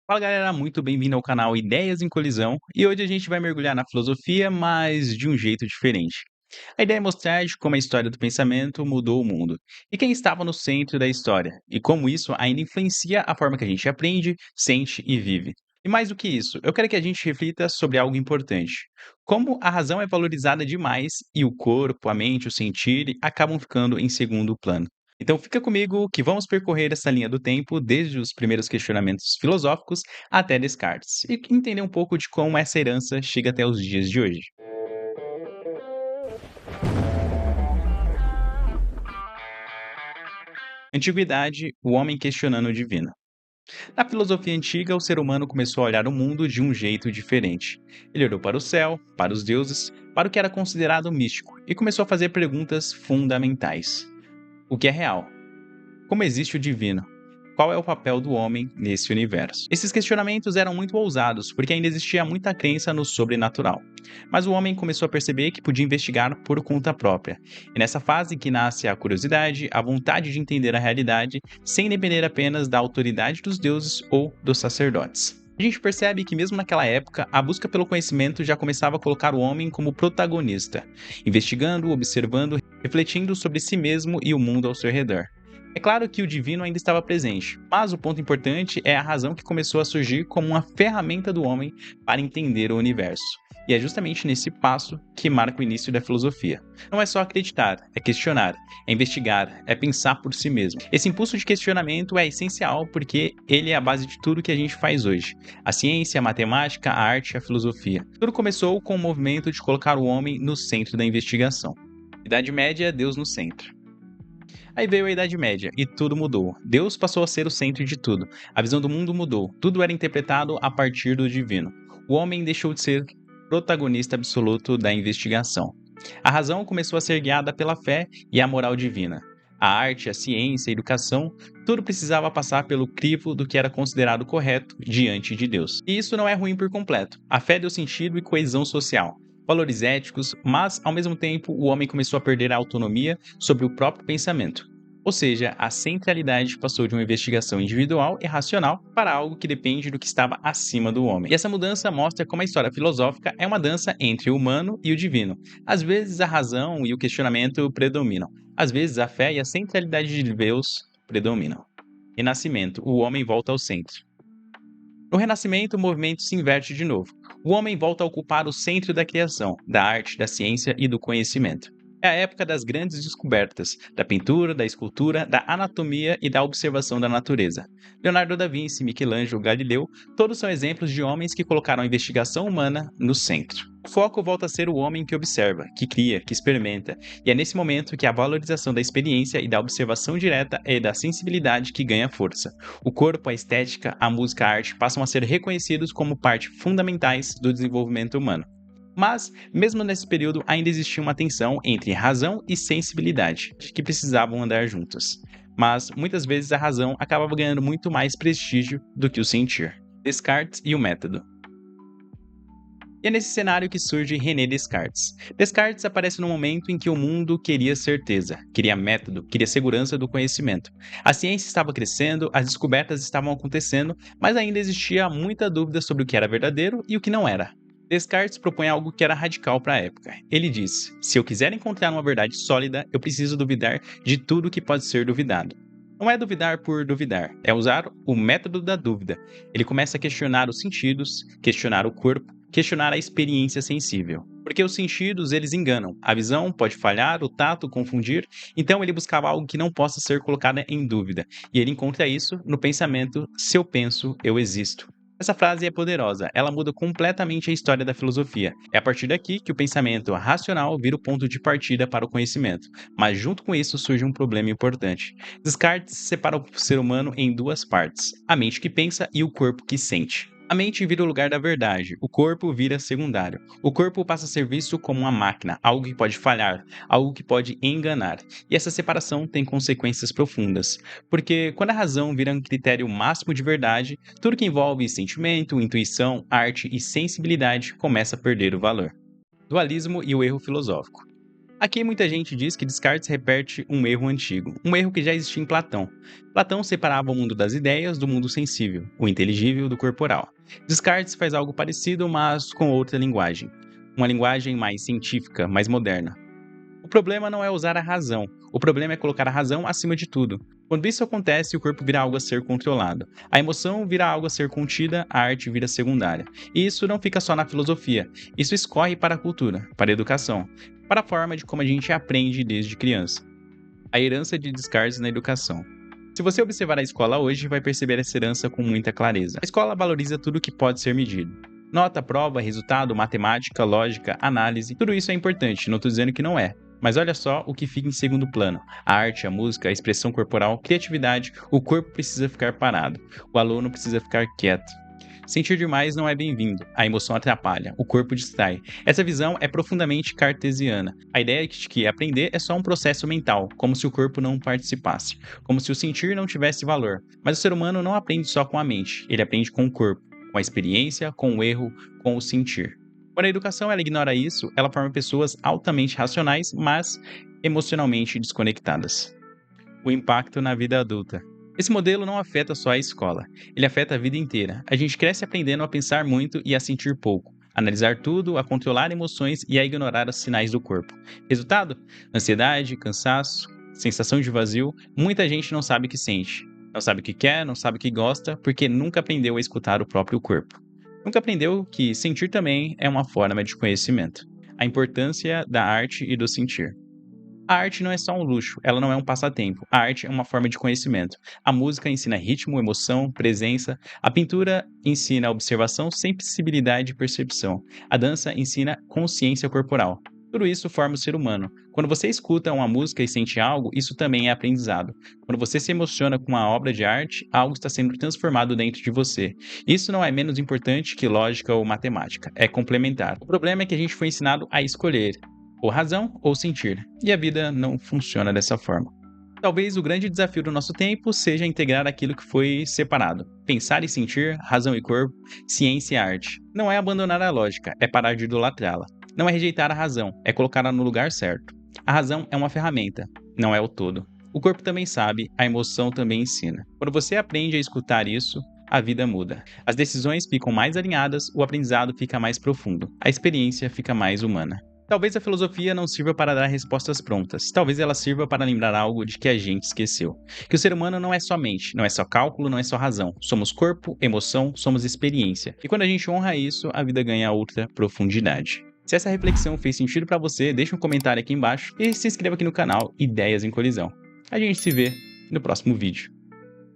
Fala galera, muito bem-vindo ao canal Ideias em Colisão e hoje a gente vai mergulhar na filosofia, mas de um jeito diferente. A ideia é mostrar de como a história do pensamento mudou o mundo e quem estava no centro da história e como isso ainda influencia a forma que a gente aprende, sente e vive. E mais do que isso, eu quero que a gente reflita sobre algo importante. Como a razão é valorizada demais e o corpo, a mente, o sentir acabam ficando em segundo plano. Então fica comigo que vamos percorrer essa linha do tempo desde os primeiros questionamentos filosóficos até Descartes e entender um pouco de como essa herança chega até os dias de hoje. Antiguidade, o homem questionando o divino. Na filosofia antiga, o ser humano começou a olhar o mundo de um jeito diferente. Ele olhou para o céu, para os deuses, para o que era considerado místico e começou a fazer perguntas fundamentais. O que é real? Como existe o divino? Qual é o papel do homem nesse universo? Esses questionamentos eram muito ousados, porque ainda existia muita crença no sobrenatural. Mas o homem começou a perceber que podia investigar por conta própria. É nessa fase que nasce a curiosidade, a vontade de entender a realidade, sem depender apenas da autoridade dos deuses ou dos sacerdotes. A gente percebe que, mesmo naquela época, a busca pelo conhecimento já começava a colocar o homem como protagonista, investigando, observando, refletindo sobre si mesmo e o mundo ao seu redor. É claro que o divino ainda estava presente, mas o ponto importante é a razão que começou a surgir como uma ferramenta do homem para entender o universo. E é justamente nesse passo que marca o início da filosofia. Não é só acreditar, é questionar, é investigar, é pensar por si mesmo. Esse impulso de questionamento é essencial porque ele é a base de tudo que a gente faz hoje. A ciência, a matemática, a arte, a filosofia. Tudo começou com o movimento de colocar o homem no centro da investigação. Idade Média, Deus no centro. Aí veio a Idade Média e tudo mudou. Deus passou a ser o centro de tudo. A visão do mundo mudou. Tudo era interpretado a partir do divino. O homem deixou de ser protagonista absoluto da investigação. A razão começou a ser guiada pela fé e a moral divina. A arte, a ciência, a educação, tudo precisava passar pelo crivo do que era considerado correto diante de Deus. E isso não é ruim por completo. A fé deu sentido e coesão social, valores éticos, mas, ao mesmo tempo, o homem começou a perder a autonomia sobre o próprio pensamento. Ou seja, a centralidade passou de uma investigação individual e racional para algo que depende do que estava acima do homem. E essa mudança mostra como a história filosófica é uma dança entre o humano e o divino. Às vezes a razão e o questionamento predominam, às vezes a fé e a centralidade de Deus predominam. Renascimento, o homem volta ao centro. No Renascimento, o movimento se inverte de novo. O homem volta a ocupar o centro da criação, da arte, da ciência e do conhecimento. É a época das grandes descobertas, da pintura, da escultura, da anatomia e da observação da natureza. Leonardo da Vinci, Michelangelo, Galileu, todos são exemplos de homens que colocaram a investigação humana no centro. O foco volta a ser o homem que observa, que cria, que experimenta, e é nesse momento que a valorização da experiência e da observação direta e da sensibilidade que ganha força. O corpo, a estética, a música, a arte passam a ser reconhecidos como parte fundamentais do desenvolvimento humano. Mas, mesmo nesse período, ainda existia uma tensão entre razão e sensibilidade, que precisavam andar juntas. Mas, muitas vezes, a razão acabava ganhando muito mais prestígio do que o sentir. Descartes e o método. E é nesse cenário que surge René Descartes. Descartes aparece no momento em que o mundo queria certeza, queria método, queria segurança do conhecimento. A ciência estava crescendo, as descobertas estavam acontecendo, mas ainda existia muita dúvida sobre o que era verdadeiro e o que não era. Descartes propõe algo que era radical para a época. Ele diz: se eu quiser encontrar uma verdade sólida, eu preciso duvidar de tudo que pode ser duvidado. Não é duvidar por duvidar, é usar o método da dúvida. Ele começa a questionar os sentidos, questionar o corpo, questionar a experiência sensível. Porque os sentidos, eles enganam. A visão pode falhar, o tato confundir, então ele buscava algo que não possa ser colocado em dúvida. E ele encontra isso no pensamento: se eu penso, eu existo. Essa frase é poderosa, ela muda completamente a história da filosofia. É a partir daqui que o pensamento racional vira o ponto de partida para o conhecimento. Mas junto com isso surge um problema importante. Descartes separa o ser humano em duas partes: a mente que pensa e o corpo que sente. A mente vira o lugar da verdade, o corpo vira secundário. O corpo passa a ser visto como uma máquina, algo que pode falhar, algo que pode enganar. E essa separação tem consequências profundas, porque quando a razão vira um critério máximo de verdade, tudo que envolve sentimento, intuição, arte e sensibilidade começa a perder o valor. Dualismo e o erro filosófico. Aqui muita gente diz que Descartes repete um erro antigo, um erro que já existia em Platão. Platão separava o mundo das ideias do mundo sensível, o inteligível do corporal. Descartes faz algo parecido, mas com outra linguagem. Uma linguagem mais científica, mais moderna. O problema não é usar a razão, o problema é colocar a razão acima de tudo. Quando isso acontece, o corpo vira algo a ser controlado. A emoção vira algo a ser contida, a arte vira secundária. E isso não fica só na filosofia, isso escorre para a cultura, para a educação, para a forma de como a gente aprende desde criança. A herança de Descartes na educação. Se você observar a escola hoje, vai perceber essa herança com muita clareza. A escola valoriza tudo que pode ser medido. Nota, prova, resultado, matemática, lógica, análise, tudo isso é importante, não estou dizendo que não é. Mas olha só o que fica em segundo plano. A arte, a música, a expressão corporal, criatividade, o corpo precisa ficar parado. O aluno precisa ficar quieto. Sentir demais não é bem-vindo, a emoção atrapalha, o corpo distrai. Essa visão é profundamente cartesiana. A ideia de que aprender é só um processo mental, como se o corpo não participasse, como se o sentir não tivesse valor. Mas o ser humano não aprende só com a mente, ele aprende com o corpo, com a experiência, com o erro, com o sentir. Quando a educação ela ignora isso, ela forma pessoas altamente racionais, mas emocionalmente desconectadas. O impacto na vida adulta. Esse modelo não afeta só a escola, ele afeta a vida inteira. A gente cresce aprendendo a pensar muito e a sentir pouco, a analisar tudo, a controlar emoções e a ignorar os sinais do corpo. Resultado? Ansiedade, cansaço, sensação de vazio. Muita gente não sabe o que sente, não sabe o que quer, não sabe o que gosta, porque nunca aprendeu a escutar o próprio corpo. Nunca aprendeu que sentir também é uma forma de conhecimento. A importância da arte e do sentir. A arte não é só um luxo, ela não é um passatempo. A arte é uma forma de conhecimento. A música ensina ritmo, emoção, presença. A pintura ensina observação, sensibilidade e percepção. A dança ensina consciência corporal. Tudo isso forma o ser humano. Quando você escuta uma música e sente algo, isso também é aprendizado. Quando você se emociona com uma obra de arte, algo está sendo transformado dentro de você. Isso não é menos importante que lógica ou matemática, é complementar. O problema é que a gente foi ensinado a escolher ou razão ou sentir, e a vida não funciona dessa forma. Talvez o grande desafio do nosso tempo seja integrar aquilo que foi separado. Pensar e sentir, razão e corpo, ciência e arte. Não é abandonar a lógica, é parar de idolatrá-la. Não é rejeitar a razão, é colocá-la no lugar certo. A razão é uma ferramenta, não é o todo. O corpo também sabe, a emoção também ensina. Quando você aprende a escutar isso, a vida muda. As decisões ficam mais alinhadas, o aprendizado fica mais profundo, a experiência fica mais humana. Talvez a filosofia não sirva para dar respostas prontas, talvez ela sirva para lembrar algo de que a gente esqueceu. Que o ser humano não é só mente, não é só cálculo, não é só razão. Somos corpo, emoção, somos experiência. E quando a gente honra isso, a vida ganha outra profundidade. Se essa reflexão fez sentido para você, deixa um comentário aqui embaixo e se inscreva aqui no canal Ideias em Colisão. A gente se vê no próximo vídeo.